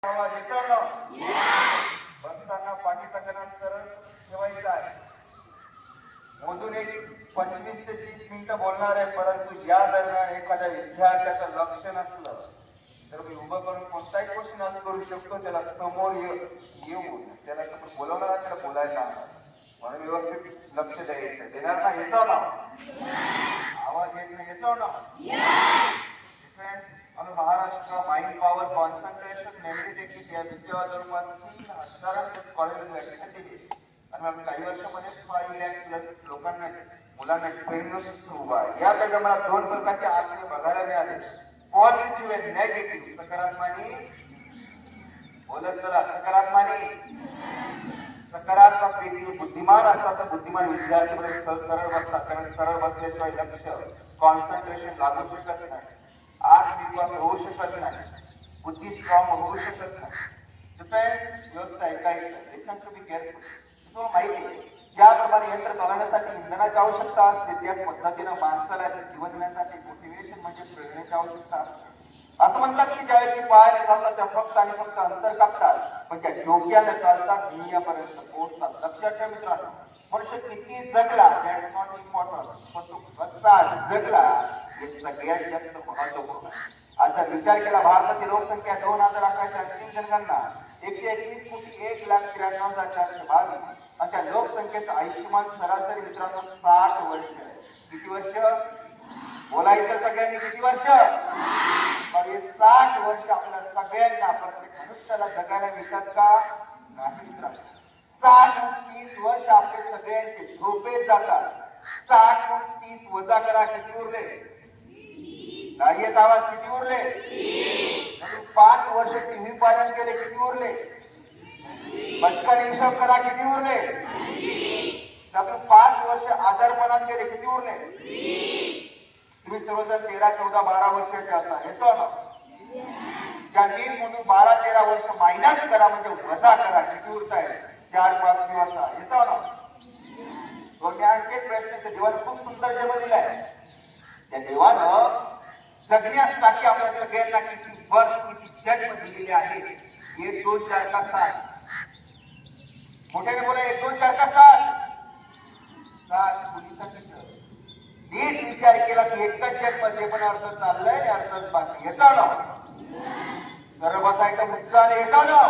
आवाज येतो ना? बसताना पाठीचा कणा सरळ ठेवायचा आहे. मोजून एक 25 ते 30 मिनिटं बोलणार आहे, परंतु या दरम्यान एखाद्या विद्यार्थ्याचं लक्ष नसलं तर मी उभं करून कोणताही क्वेश्चन आज करू शकतो. त्याला समोर येऊन त्याला बोलवणार, त्याला बोलायला आणणार. म्हणून व्यवस्थित लक्ष द्यायचं. देणार ना? येतो ना? आवाज येत नाही? येतो ना? आणि Maharashtra mind power concentration memory technique या विषयावर जवळपास कॉलेज केली. आणि आम्ही काही वर्षामध्ये 5 लाख प्लस लोकांना मुलांना ट्रेनिंग सुरू आहे. यापैकी मला 2 प्रकारचे आकडे बघायला मिळाले, पॉझिटिव्ह आणि नेगेटिव्ह. सकारात्मक बोलत चला. सकारात्मक बुद्धिमान असतात तर बुद्धिमान विद्यार्थी सरळ बसतात, कारण सरळ बसल्याशिवाय लक्ष कॉन्सन्ट्रेशन लागू शकत नाही, आत्मविश्वास होऊ शकत नाही, बुद्धी स्ट्रॉंग होऊ शकत नाही. व्यवस्था ऐकायचं. Lesson to be careful. तुम्हाला माहिती आहे ज्याप्रमाणे यंत्र चालवण्यासाठी इंधनाची आवश्यकता असते, त्याच पद्धतीनं माणसाला जीवन देण्यासाठी मोटिवेशन म्हणजे प्रेरणेची आवश्यकता असते. असं म्हणतात की ज्यावेळी पायाने चालतात त्या फक्त आणि फक्त अंतर कापतात, पण त्या डोक्याने चालतात दुनियापर्यंत पोहोचतात. लक्षात ठेवा मित्रांनो, मनुष्य किती जगला दॅट नॉट इम्पॉर्टंट, पण तो कसा जगला हे सगळ्यात जास्त महत्वपूर्ण आहे. आता विचार केला, भारताची लोकसंख्या 2011च्या अंतिम जनगणना 121 कोटी 1,93,422 आणि त्या लोकसंख्येचं आयुष्यमान सरासरी मित्रांनो 60 वर्ष आहे. किती वर्ष बोलायचं सगळ्यांनी? किती वर्ष? 60 वर्ष आपल्या सगळ्यांना, प्रत्येक मनुष्याला जगायला मिळतात का? नाही मित्रांनो. 60-30 वर्ष आपले सगळ्यांचे झोपेत जातात. 60-30 वजा करा, किती उरले? नाही येत आवाज? किती उरले? 5 वर्ष टीव्ही पालन केले, किती उरले? पटकन हिशोब करा, किती उरले? त्यातून 5 वर्ष आजारपणात गेले, किती उरले? तुम्ही सर्वजण 13, 14, 12 वर्षाचे असता. येतो ना? ज्या 20 म्हणून 12, 13 वर्ष मायनस करा, म्हणजे वजा करा, किती उरत आहे? 4-5 दिवस. येतो ना? आणखी एक प्रश्न, देवाने खूप सुंदर जन्म दिलाय. त्या देवानं जगण्यासाठी आपल्या सगळ्यांना किती वर्ष, किती जन्म दिलेले आहे? 1, 2, 4 का 7? मोठ्याने बोला. 1, 2, 4 का 7? 7. कुणी सांगितलं? नीट विचार केला की एकच जन्म पण अर्थ चाललंय, अर्थच बाकी. येतो ना? सर्व बसायचं उत्साह. येतो ना?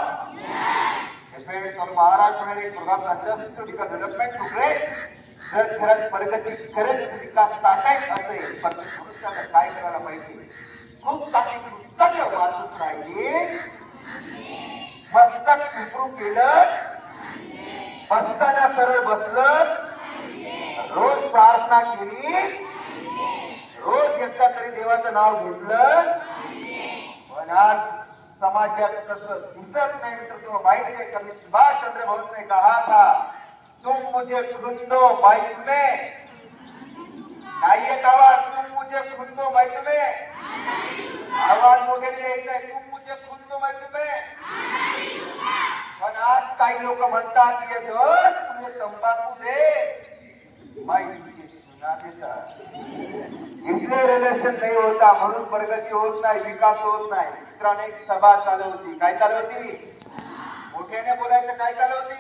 Maharashtra development progress. जर खरंच प्रगती, खरंच विकास टाकायचा असेल तर मनुष्याला काय करायला पाहिजे? खूप काही पुस्तकं वाचून राहिले, मस्तक इम्प्रूव्ह केलं, बसताना सरळ बसलं, रोज प्रार्थना केली, रोज एकदा तरी देवाचं नाव घेतलं. पण आज समाजात तसं दिसत नाही. तर तुम्हाला माहिती आहे कभी सुभाष चंद्र बोस ने कहा था, तुम मुझे खून दो मैं तुम्हें. नाही येत आवाज? तुम मुझे खून दो मैं तुम्हें. आवाज मोठ्याने यायचा आहे. तुम मुझे खून दो मैं तुम्हें. पण आज काही लोक म्हणतात की तुम्ही तंबाखू दे, मैं तुझे चुना देता. इसलिए रिलेशन नहीं होता, म्हणून प्रगती होत नाही, विकास होत नाही. मित्रांनो, एक सभा चालू होती. काय चालू होती? मोठ्याने बोलायचं. काय चालू होती?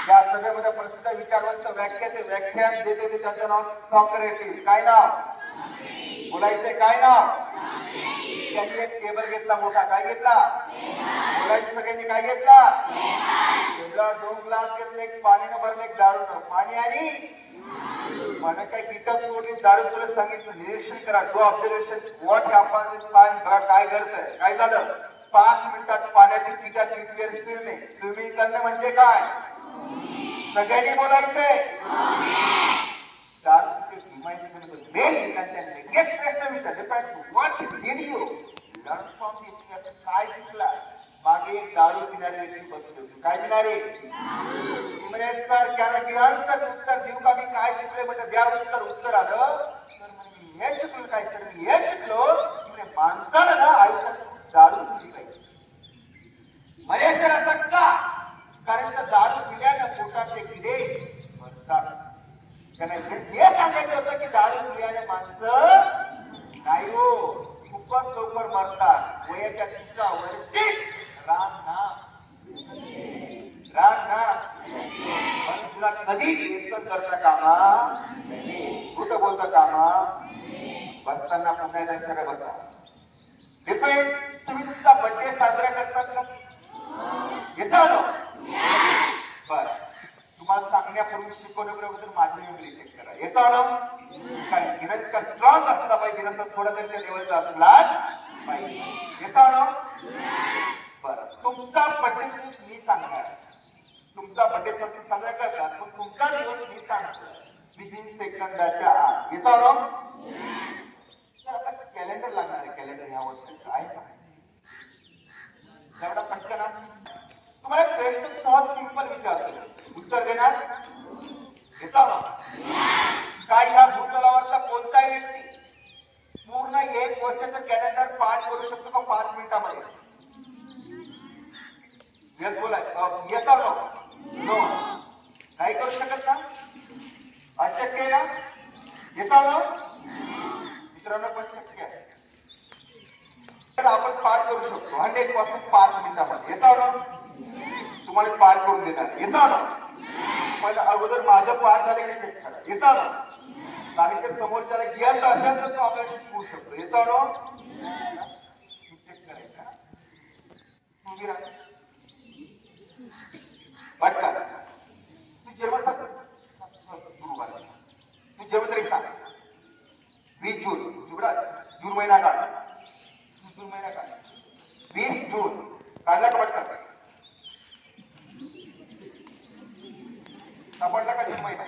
या सभेमध्ये प्रसिद्ध विचारवंत व्याख्यान देत होते. त्याचं नाव सॉक्रेटिस. काय नाव? बोलायचंय. काय नाव? त्यांनी एक टेबल घेतला मोठा. काय घेतला? बोलायचं सगळ्यांनी. काय घेतला? टेबला 2 ग्लास घेतले, एक पाणीनं भरले, एक दारूनं. पाणी आणि मला काही कीटक सोडली, दारू तुला सांगितलं. निरीक्षण करा. डू ऑब्झर्वेशन व्हॉट हॅपन्स काय घडतंय? काय झालं? 5 मिनिटात पाण्याची कीटाची स्विमिंग करणं म्हणजे काय? सगळ्यांनी बोलायचंय. काय शिकला? मागे दारू पिणारी व्यक्ती बसली होती. काय पिणारी? उत्तर देऊ का? मी काय शिकले? म्हणजे द्या उत्तर. उत्तर आलं तर म्हणजे हे शिकलो. काय तर मी हे शिकलो म्हणजे माणसाला ना आयुष्यात दारू पिली पाहिजे. म्हणजे असं का? कारण तर दारू पिल्यानं पोटातले किडे मरतात. त्यांना हे सांगायचं होतं की दारू पिल्याने माणसं नाही हो, खूपच लवकर मरतात. वयाच्या 30व्या वर्षी कधी व्यसन करता कामा नये. कुठं बोलता कामा बसताना पुन्हा एकदा सगळं बसा. डिपेंड तुम्ही तुमचा बर्थडे साजरा करतात का? येतो बर. तुम्हाला सांगण्यापूर्वी शिकवण्याबरोबर माझी मेमरी चेक करा. येतो ना काय गिरंत स्ट्रॉंग असला पाहिजे नंतर थोडा तरी त्या लेवलचा असलाच पाहिजे. येतो ना बर. तुमचा बर्थडे मी सांगणार. तुमचा बर्थडे साजरा करतात पण तुमचा दिवस मी सांगतो विदिन सेकंदाच्या आत. येतो ना कॅलेंडर लागणार आहे. कॅलेंडर ह्या वर्षाचं आहे का? एवढा पटकन तुम्हाला प्रश्न सहज सिंपल विचारतो उत्तर देणार. येतो ना काय ह्या भूतलावरचा कोणताही व्यक्ती पूर्ण 1 वर्षाचं कॅलेंडर पाठ करू शकतो का 5 मिनिटामध्ये? येस बोला. येतो ना नो नाही करू शकत ना? अशक्य आहे ना? येतो ना मित्रांनो पण शक्य आहे. आपण पार करू शकतो 100% 5 मिनिटामध्ये. येतो ना तुम्हाला पार करून देणार. येतो ना पण अगोदर माझं पार झालं की चेक करा. येतो ना आणि ते समोरच्याला गिअर असेल तर तो आपल्याला शिकवू शकतो. येतो ना चेक करायचा. उभी राहा पटका. तू जेवण तू जेवण तरी सांग. 20 जून एवढा जून महिना काढ. जून महिना काढ. 20 जून काढला का पटकन? सापडला का जून महिना?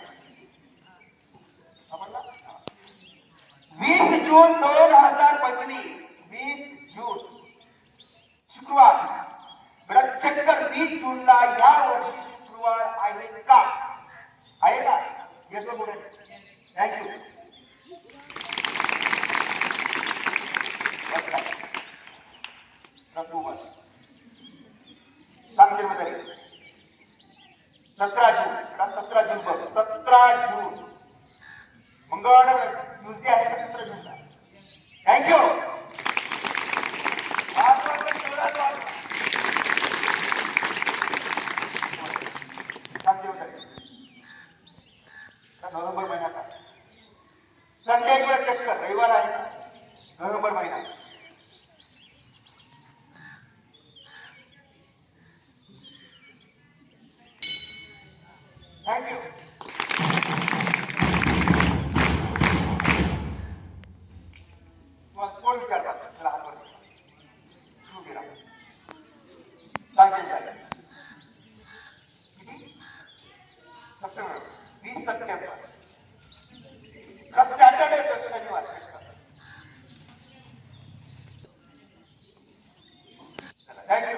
सापडला. 20 जून 2025. 20 जून शुक्रवार. बरं चेक कर 20 जूनला या वर्षी शुक्रवार आहे का? आहे का? येतो पुढे. थँक्यू. सांगते मध्ये 17 जून. 17 जून बघ. 17 जून मंगळवार ट्यूजडे आहे का? 17 जूनला. थँक्यू. नोव्हेंबर महिना का? संडे किंवा चेक कर. रविवार आहे का? नोव्हेंबर महिना. थँक्यू. कोण विचारतात? चला हात वर करा. सांगेल काय किती? सप्टेंबर. 20 सप्टेंबर. सॅटर्डे तो शनिवार. थँक्यू.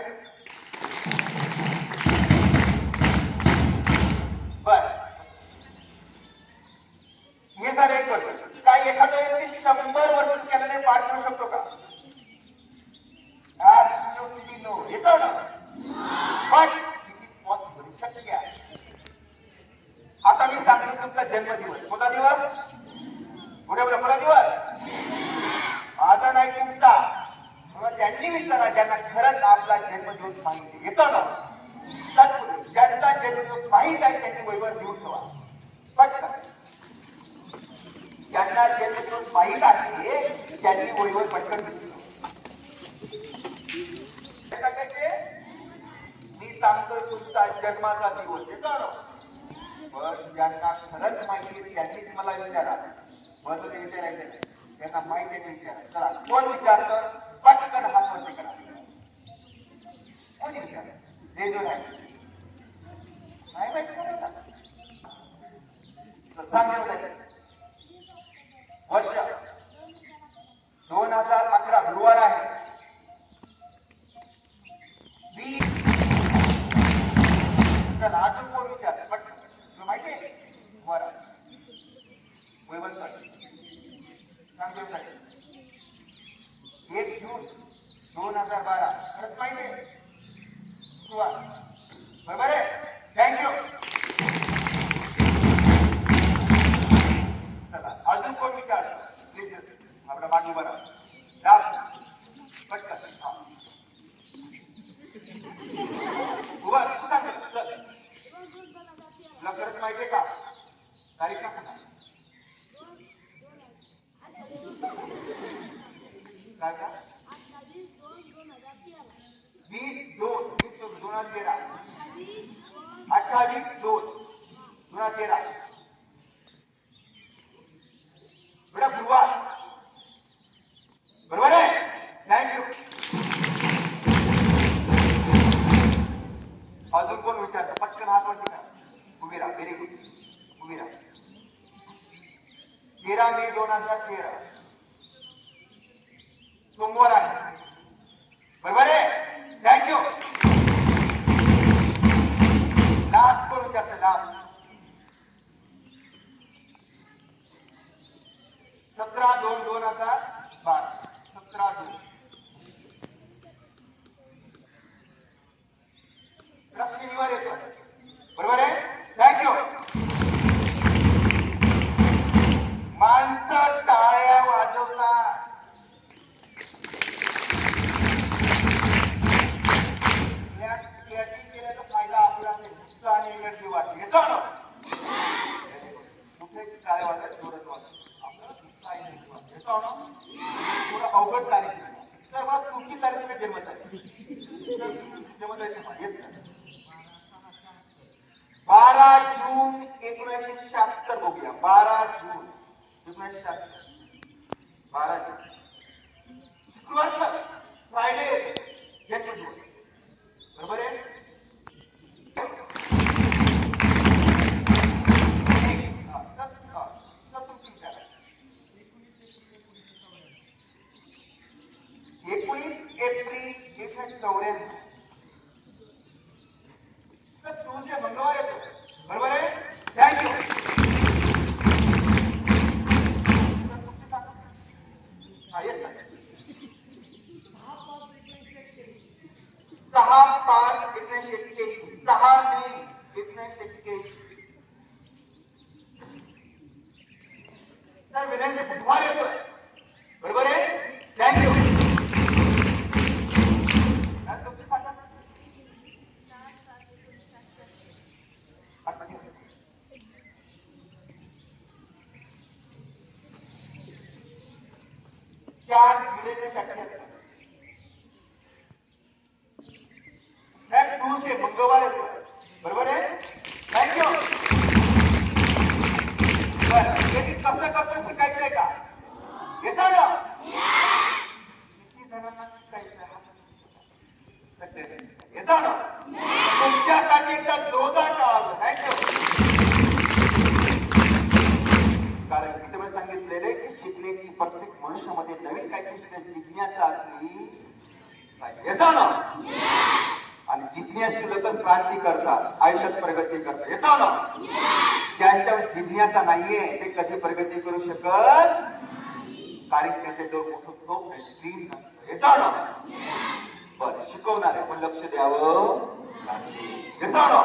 बर हे झालं 1 वर्ष. काय एखादा व्यक्ती 100 वर्ष केल्याने पाठ करू शकतो का? Absolutely no. येतो ना पण पॉसिबल शक्य आहे. आता मी सांगतो तुमचा जन्मदिवस. कोणता दिवस? पुढे बोला. कोणता दिवस? माझा नाही तुमचा. त्यांनी विचारा ज्यांना खरंच आपला जन्मदिवस माहिती. येतो ना ज्यांचा जन्मदिवस माहीत आहे त्यांनी वहीवर घेऊन ठेवा पटकन. ज्यांना जन्मदिवस माहीत आहे त्यांनी वहीवर पटकन घेऊन मी सांगतोय तुमचा जन्माचा दिवस. येतो ना पण ज्यांना खरंच माहिती त्यांनीच मला विचारा. मला ते विचारायचं नाही. त्यांना माहिती आहे विचारा. चला कोण विचारतं? पटकन हात वरती करा. कोणी विचार? जे जो नाही माहिती सांगितलं. वर्ष 2011 गुरुवार आहे. 20 चला अजून कोण विचार? पटकन तुला माहिती आहे? बरं वैभव सर सांगतो. 1 जून 2012 खरंच माहिती आहे? बरोबर आहे. थँक्यू. चला अजून कोण विचार? प्लीज आपला मागे बरा पटकन. तुला खरंच माहिती आहे का? 28/2/2013 बेटा गुरुवार बरोबर आहे. थँक्यू. अजून कोण विचारतं? पटकन हात वरती करा. उभी राहा. Very good. उभी राहा. 13 मे 2013 सोमवार आहे बरोबर आहे. थँक्यू. लास्ट कोण विचारतं? लास्ट 17/2/2012 17/2 शनिवार येतो बरोबर आहे. थँक्यू. माणसं टाळ्या वाजवतात. केल्याचा फायदा आपला असेल. उत्साह आणि एनर्जी वाटते. येतो ना कुठे टाळ्या वाजत जोरात वाजत आपलं उत्साह एनर्जी वाटते. येतो ना थोडं अवघड तारीख तर मग तुमची तारीख जन्मत आहे. जन्मत आहे 12 जून 1976 बघूया. 12 जून 1976 12 जून शुक्रवार फ्रायडे जन्मदिवस बरोबर आहे. एप्रिल 1994 तुमचे मंगळवार येतो बरोबर आहे. थँक्यू. 6/5/1981 6 मे 1981 सर विनंती बुधवार येतो बरोबर आहे. थँक्यू. 4/जुलै/1977 ट्यूजडे मंगळवार येतो बरोबर आहे. थँक्यू. बरं हे कसं कसं शिकायचंय का? येतं ना किती जणांना शिकायचं येतं ना तुमच्यासाठी एकदा जोरदार टाळा. थँक्यू. कारण इथे मी सांगितलेले की शिकण्याची प्रत्येक मनुष्यामध्ये नवीन काहीतरी शिकण्याची जिज्ञासा असली येतं ना आणि जिज्ञासू लोक क्रांती करतात. आयुष्यात प्रगती करतात. येतं ना ज्यांच्यावर जिज्ञासा नाहीये ते कधी प्रगती करू शकत कारण त्याच्याजवळ मोठं स्वप्न ड्रीम नसतं. येतं ना बरं शिकवणार आहे पण लक्ष द्यावं. येतं ना